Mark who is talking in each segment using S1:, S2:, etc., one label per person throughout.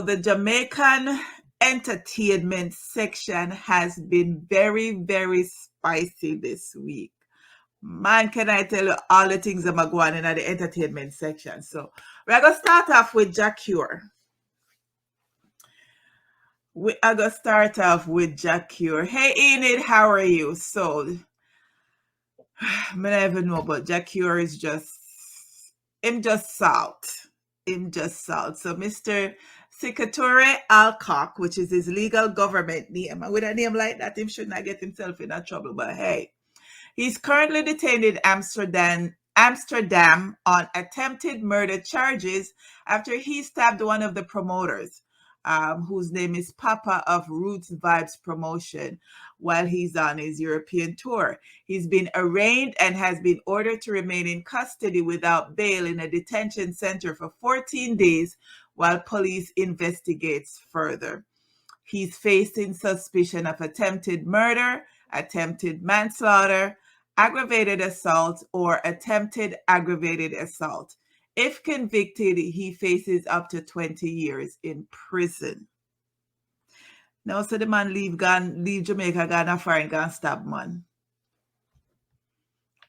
S1: the Jamaican entertainment section has been very, very spicy this week. Man, can I tell you all the things that are going on in the entertainment section? So we're going to start off with Jacure. We are going to start off with Jacure. Hey, Enid, how are you? So, I don't even know, but Jacure is just salt. Him just salt. So, Mr. Sikatore Alcock, which is his legal government name. And with a name like that, him should not get himself in trouble. But hey, he's currently detained in Amsterdam on attempted murder charges after he stabbed one of the promoters, whose name is Papa of Roots Vybz Promotion, while he's on his European tour. He's been arraigned and has been ordered to remain in custody without bail in a detention center for 14 days while police investigates further. He's facing suspicion of attempted murder, attempted manslaughter, aggravated assault, or attempted aggravated assault. If convicted, he faces up to 20 years in prison. Now, so the man leave Jamaica, gone foreign, gone stab man.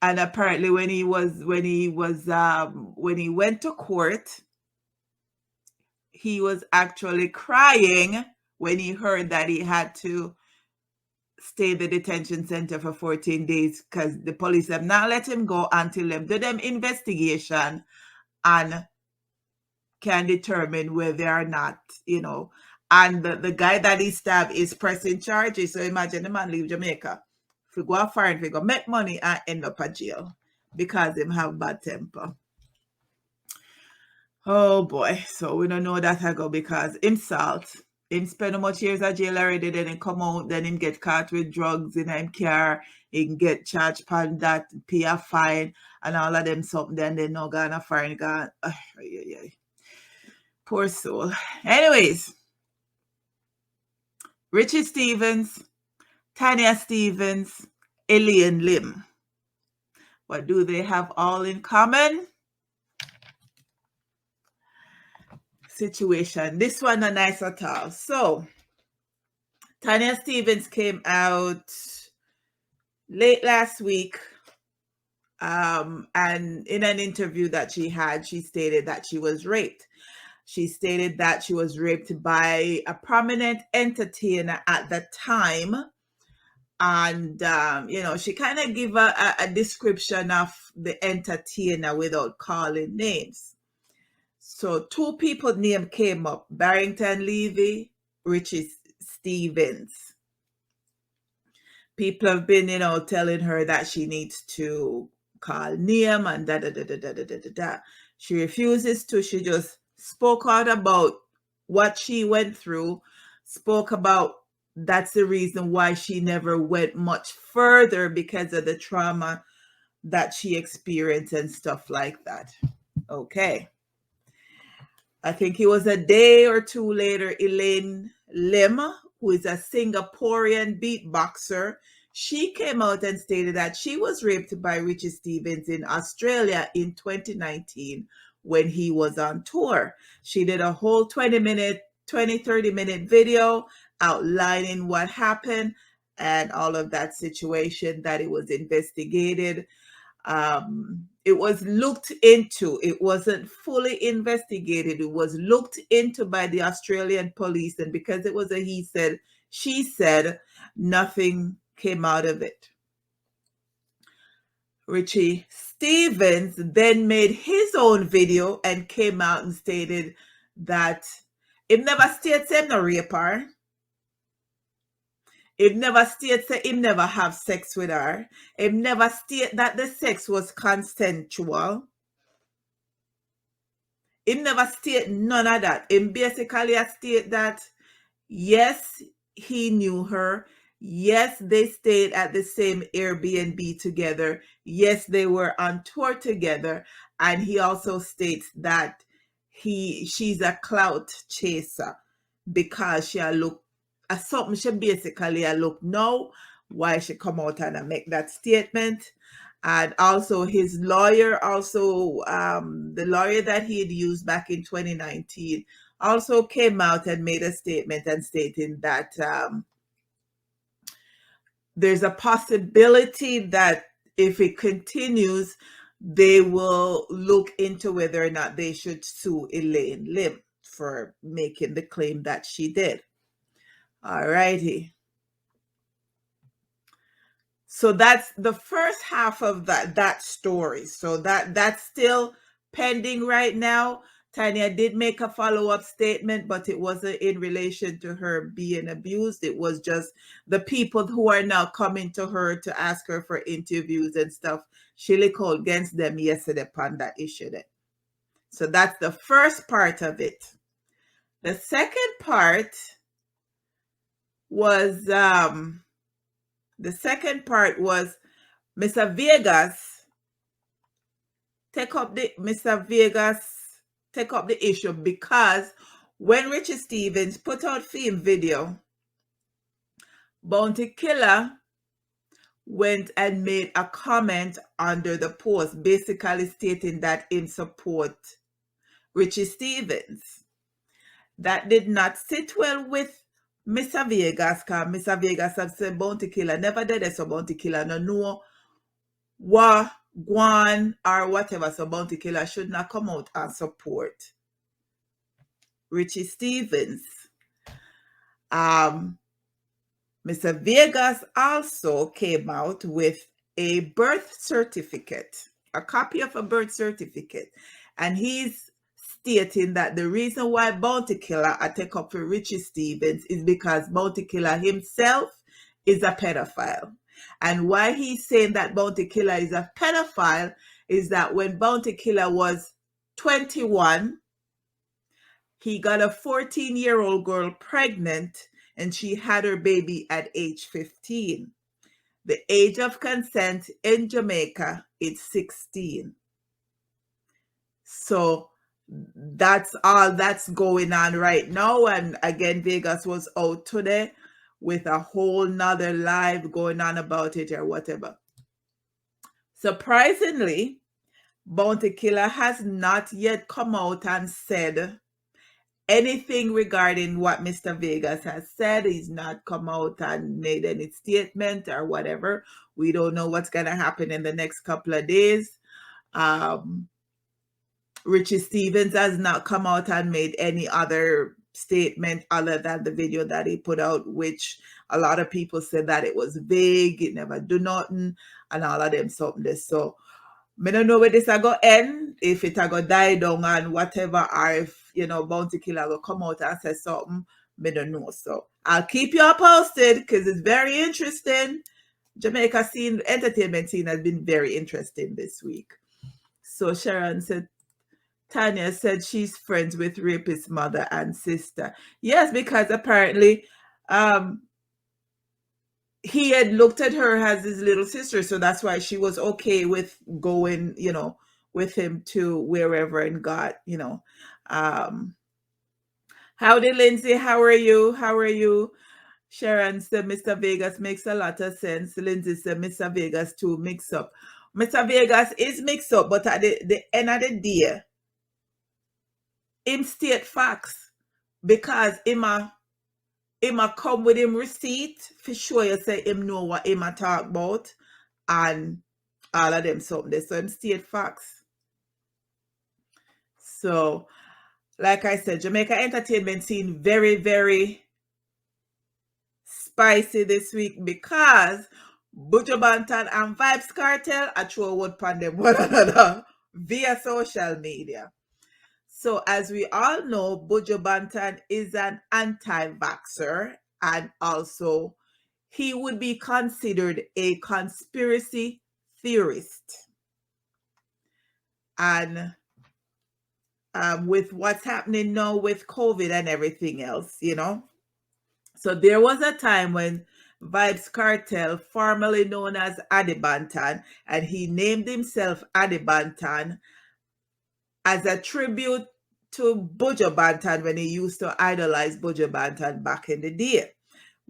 S1: And apparently, when he went to court, he was actually crying when he heard that he had to stay in the detention center for 14 days because the police have not let him go until them do them investigation and can determine whether or not, and the guy that he stabbed is pressing charges. So imagine the man leave Jamaica, if he go foreign, if he go make money and end up at jail because him have bad temper. Oh boy, so we don't know that I go because him salt. Him spend how much years at jail already, then him come out, then him get caught with drugs in him car, he can get charged upon that, pay a fine, and all of them something, then they no gonna foreign gone. Poor soul. Anyways, Richie Stevens, Tanya Stevens, Elaine Lim. What do they have all in common? Situation. This one not nice at all. So, Tanya Stevens came out late last week, and in an interview that she had, she stated that she was raped. She stated that she was raped by a prominent entertainer at the time. And, she kind of gave a description of the entertainer without calling names. So 2 people name came up, Barrington Levy, Richie Stevens. People have been, telling her that she needs to call name and da. She refuses to. She just spoke out about what she went through, spoke about that's the reason why she never went much further because of the trauma that she experienced and stuff like that. Okay. I think it was a day or 2 later, Elaine Lim, who is a Singaporean beatboxer, she came out and stated that she was raped by Richie Stevens in Australia in 2019 when he was on tour. She did a whole 30-minute video outlining what happened and all of that situation, that it was investigated. It was looked into. It wasn't fully investigated. It was looked into by the Australian police. And because it was a he said, she said, nothing came out of it. Richie Stevens then made his own video and came out and stated that it never states him no rape her. It never states that him never have sex with her. It never state that the sex was consensual. It never state none of that. It basically state that, yes, he knew her. Yes, they stayed at the same Airbnb together. Yes, they were on tour together. And he also states that she's a clout chaser because she look something she basically look now why she come out and make that statement. And also his lawyer, the lawyer that he had used back in 2019 also came out and made a statement and stating that there's a possibility that if it continues, they will look into whether or not they should sue Elaine Lim for making the claim that she did. All righty. So that's the first half of that story. So that's still pending right now. Tanya did make a follow-up statement, but it wasn't in relation to her being abused. It was just the people who are now coming to her to ask her for interviews and stuff. She called against them yesterday upon that issue there. So that's the first part of it. The second part was Mr. Vegas take up the issue because when Richie Stephens put out film video, Bounty Killer went and made a comment under the post, basically stating that in support Richie Stephens. That did not sit well with Mr. Vegas, because Mr. Vegas have said Bounty Killer never did it, so Bounty Killer no know what Guan or whatever, so Bounty Killer should not come out and support Richie Stephens. Mr. Vegas also came out with a birth certificate, a copy of a birth certificate, and he's stating that the reason why Bounty Killer I take up for Richie Stephens is because Bounty Killer himself is a pedophile. And why he's saying that Bounty Killer is a pedophile is that when Bounty Killer was 21, he got a 14-year-old girl pregnant and she had her baby at age 15. The age of consent in Jamaica is 16. So that's all that's going on right now. And again, Vegas was out today with a whole nother live going on about it or whatever. Surprisingly, Bounty Killer has not yet come out and said anything regarding what Mr. Vegas has said. He's not come out and made any statement or whatever. We don't know what's going to happen in the next couple of days. Richie Stephens has not come out and made any other statement other than the video that he put out, which a lot of people said that it was vague, it never do nothing, and all of them something this. So I don't know where this are going to end, if it are going to die down and whatever, or if, Bounty Killer will come out and say something, I don't know. So I'll keep you all posted because it's very interesting. Jamaica scene, entertainment scene has been very interesting this week. So Sharon said, Tanya said she's friends with rapist's mother and sister. Yes, because apparently he had looked at her as his little sister, so that's why she was okay with going, with him to wherever and got, Howdy, Lindsay. How are you? Sharon said Mr. Vegas makes a lot of sense. Lindsay said Mr. Vegas too mix up. Mr. Vegas is mixed up, but at the end of the day, him state facts because him a come with him receipt for sure you say him know what him a talk about and all of them something. So him state facts. So like I said, Jamaica entertainment scene very, very spicy this week because Buju Banton and Vybz Kartel are throw word upon them one another via social media. So as we all know, Buju Banton is an anti-vaxxer, and also he would be considered a conspiracy theorist. And with what's happening now with COVID and everything else, So there was a time when Vybz Kartel, formerly known as Adi Banton, and he named himself Adi Banton as a tribute to Buju Banton when he used to idolize Buju Banton back in the day.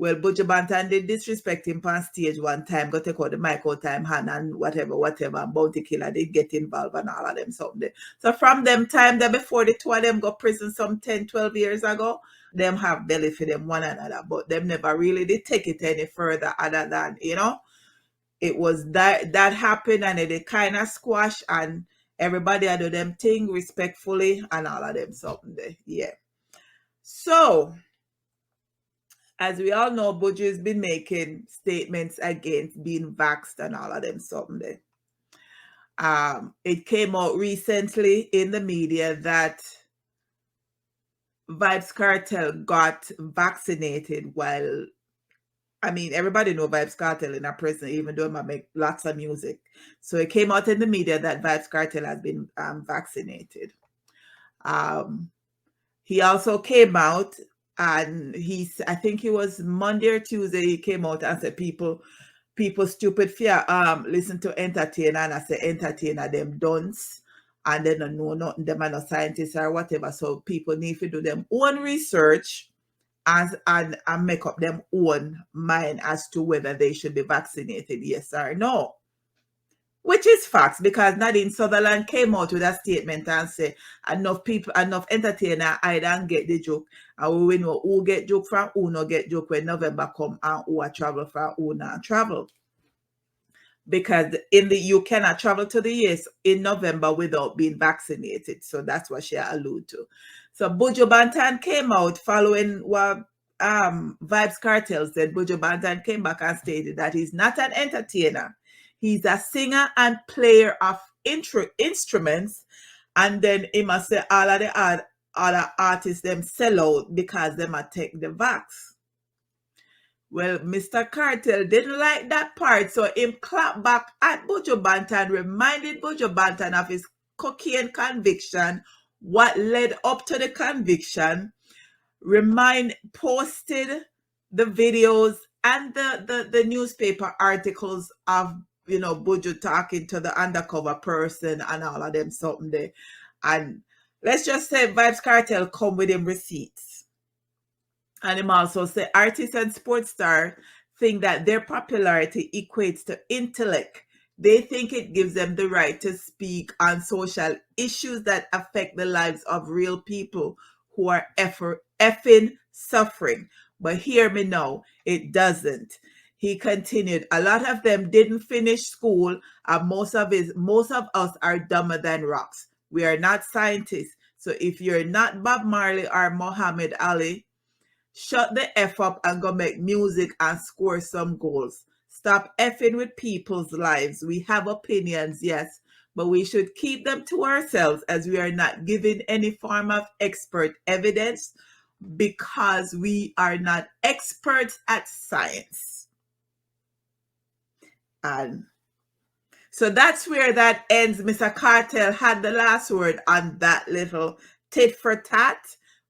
S1: Well, Buju Banton did disrespect him on stage one time, got take out the mic out time hand and whatever, and Bounty Killer did get involved and all of them something. So from them time there before the two of them got prison some 10, 12 years ago, them have belly for them one another, but them never really did take it any further other than, it was that happened and it kind of squash and everybody had do them thing respectfully and all of them something there. Yeah. So as we all know, Buju has been making statements against being vaxxed and all of them something there. It came out recently in the media that Vybz Kartel got vaccinated while, I mean, everybody know Vybz Kartel in a prison, even though I make lots of music. So it came out in the media that Vybz Kartel has been vaccinated. He also came out and I think it was Monday or Tuesday, he came out and said people stupid fear listen to entertainer, and I say entertainer them dunce and they don't know nothing, them are not scientists or whatever. So people need to do them own research and make up them own mind as to whether they should be vaccinated, yes or no. Which is facts, because Nadine Sutherland came out with a statement and said enough entertainer I don't get the joke. And we know who get joke from who no get joke when November come and who a travel from who not travel. Because you cannot travel to the US in November without being vaccinated. So that's what she alluded to. So Buju Banton came out following what Vybz Kartel said. Buju Banton came back and stated that he's not an entertainer. He's a singer and player of instruments. And then he must say all of the other artists them sell out because they might take the vax. Well, Mr. Kartel didn't like that part, so him clapped back at Buju Banton, reminded Buju Banton of his cocaine conviction, what led up to the conviction, posted the videos and the newspaper articles of Buju talking to the undercover person and all of them something there. And let's just say Vybz Kartel come with him receipts. And him also say artists and sports stars think that their popularity equates to intellect. They think it gives them the right to speak on social issues that affect the lives of real people who are effing suffering. But hear me now, it doesn't. He continued, a lot of them didn't finish school, and most of us are dumber than rocks. We are not scientists. So if you're not Bob Marley or Muhammad Ali, shut the F up and go make music and score some goals. Stop effing with people's lives. We have opinions, yes, but we should keep them to ourselves, as we are not giving any form of expert evidence because we are not experts at science. And so that's where that ends. Mr. Kartel had the last word on that little tit for tat.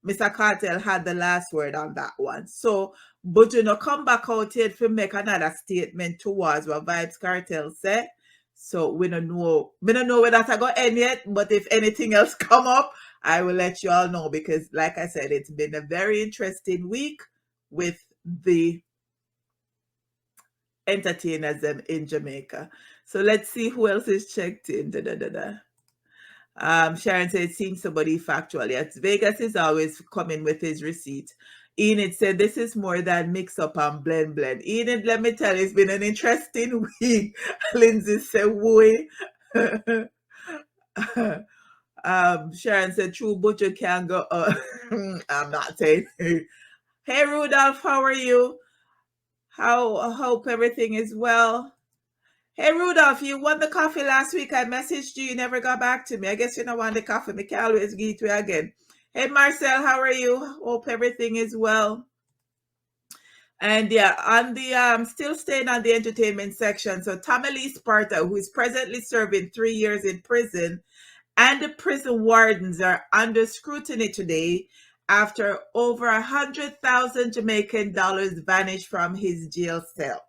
S1: Mr. Kartel had the last word on that one. So Buju no come back out here to make another statement towards what Vybz Kartel said. So we don't know where that's going to end yet, but if anything else come up, I will let you all know, because like I said, it's been a very interesting week with the entertainers in Jamaica. So let's see who else is checked in. Sharon said, it seems somebody factual. Yes, Vegas is always coming with his receipts. Enid said, this is more than mix up and blend. Enid, let me tell you, it's been an interesting week. Lindsay said, wooey. Sharon said, true Buju can go. I'm not saying. Hey, Rudolph, how are you? I hope everything is well. Hey, Rudolph, you won the coffee last week. I messaged you. You never got back to me. I guess you don't want the coffee. I can always give it to you again. Hey, Marcel, how are you? Hope everything is well. And yeah, on the still staying on the entertainment section. So Tommy Lee Sparta, who is presently serving 3 years in prison, and the prison wardens are under scrutiny today after over 100,000 Jamaican dollars vanished from his jail cell.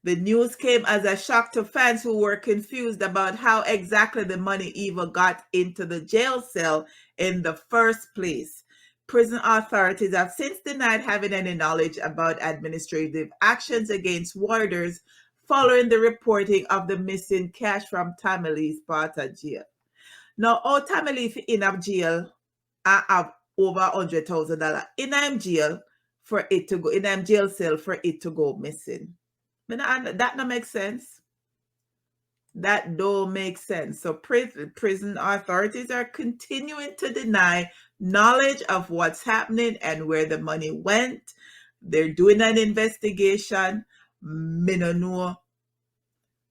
S1: The news came as a shock to fans who were confused about how exactly the money even got into the jail cell in the first place. prison authorities have since denied having any knowledge about administrative actions against warders following the reporting of the missing cash from Tamalee's part of jail. Now, all Tamalee in a jail have over $100,000 in a jail for it to go in a jail cell for it to go missing. That don't make sense. That don't make sense. So prison authorities are continuing to deny knowledge of what's happening and where the money went. They're doing an investigation. Me no know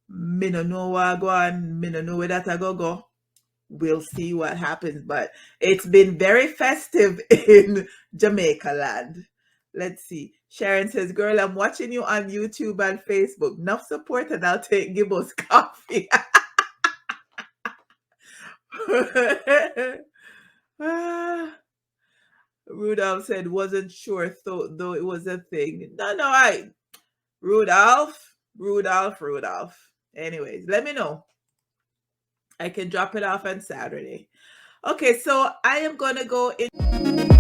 S1: what go on. Me no know where that I go. We'll see what happens. But it's been very festive in Jamaica land. Let's see. Sharon says, girl, I'm watching you on YouTube and Facebook. Enough support and I'll give us coffee. Rudolph said, wasn't sure though it was a thing. No, Rudolph. Anyways, let me know. I can drop it off on Saturday. Okay, so I am going to go in.